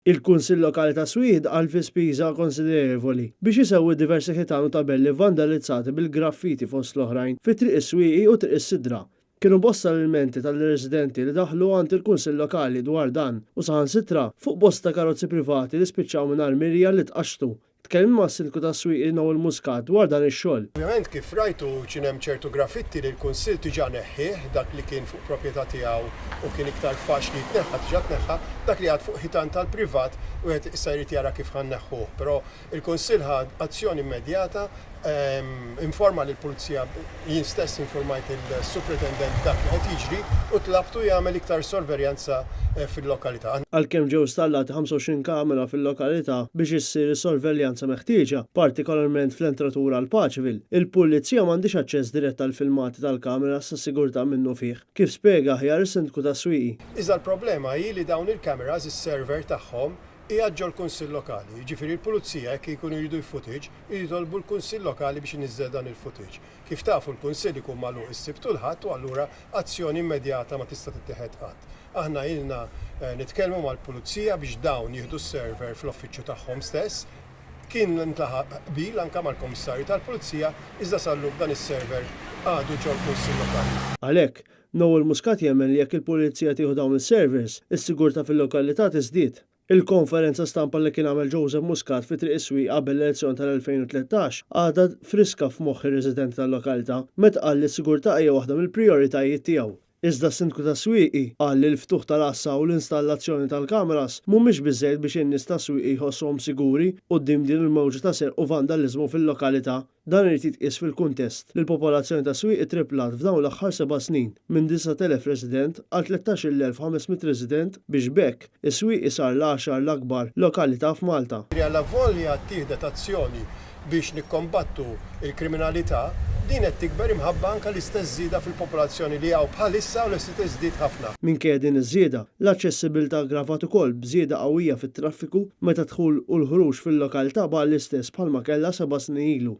Il-Kunsill Lokali ta' Swid għal fi spiża konsiderevoli biex isewwi diversi ħitan u tabelli vandalizzati bil-graffiti fost l-oħrajn fi triq is-swieqi u triq is-sidra. Kienu bosta l-elementi tal-residenti li daħlu għand il-Kunsill Lokali dwar dan u saħansitra fuq bosta karozzi privati li spiċċaw mingħajr mirja li tqaxtu. Tkellim ma' Sindku ta' Swieqi Nowell Muscat dwar dan ix-xogħol. Ovvjament kif rajtu kien hemm ċertu graffiti li l-Kunsill diġà neħħih dak li kien fuq proprjetà tiegħu u kien iktar faċli jitneħħa diġà tneħħa dak li għad fuq ħitan tal-privat u qed issa jrid jara kif ħanneħħuh. Però il-Kunsill ħad azzjoni immedjata informa lill-Pulizija, jien stess informajt il-Superintendent dak li qed jiġri u tlabtu jagħmel iktar sorveljanza fil-lokalità. Għalkemm ġew installati 25 kamera fil-lokalità biex issir is-sorveljanza meħtieġa, partikolarment fl-entratura għal Paċville, il-Pulizija m'għandix aċċess dirett tal-filmati tal-kamera sa sigurtà minnu fih. Kif spjega aħjar is-Sindku ta' Swieqi. Iżda l-problema hi li dawn il-kameras is-server tagħhom ġol Kunsill Lokali. Ġifieri l-Pulizija jekk jkunu jridu l-footage, jitolbu l-Kunsill Lokali biex inniżżel dan il-footage. Kif tafu l-Kunsill ikun magħluq is-sibtu l-ħadd u allura azzjoni immedjata ma tista' tittieħed qatt. Aħna ilna nitkellmu mal-Pulizija biex dawn jieħdu s-server fl-uffiċċju tagħhom stess. Kien ntlaħaq qbil anke mal-Komissarju tal-Pulizija iżda sallu dan is-server għadu ġol Kunsill Lokali. Għalhekk, Nowell Muscat jemmen li jekk il-Pulizija tieħu dawn is-servers, is-sigurtà fil-lokalità tiżdied. Il-konferenza stampa li kien għamel Joseph Muscat fi triq is-swieq qabel l-elezzjoni tal-2013 għadha friska f'moħħ ir-residenti tal-lokalità meta qal li s-sigurtà hija waħda mill-prijoritajiet tiegħu. Iżda s-Sindku ta' Swieqi qal li l-ftuħ tal-assa u l-installazzjoni tal-kameras mhumiex biżżejjed biex in-nies ta' Swieqi jħossuhom siguri quddiem din il-mewġa ta' serq u vandaliżmu fil-lokalità. Dan irid jitqies fil-kuntest li l-popolazzjoni ta' Swieqi triplat f'dawn l-aħħar 7 snin minn 9,000 resident għal 13,500 resident biex bekk is-Swieqi sar l-10 l-akbar lokalità f'Malta. Alla volja tieħdet azzjoni biex nikkombattu il-kriminalità din qed tikber imħabba anke l-istess żieda fil-popolazzjoni li hawn bħalissa u l-istess żdied ħafna. Minkejja din iż-żieda, l-aċċessibilità aggravat ukoll b'żieda qawwija fit-traffiku meta dħul u l-ħruġ fil-lokalità baqgħu l-istess bħalma kellha 7 snin ilu.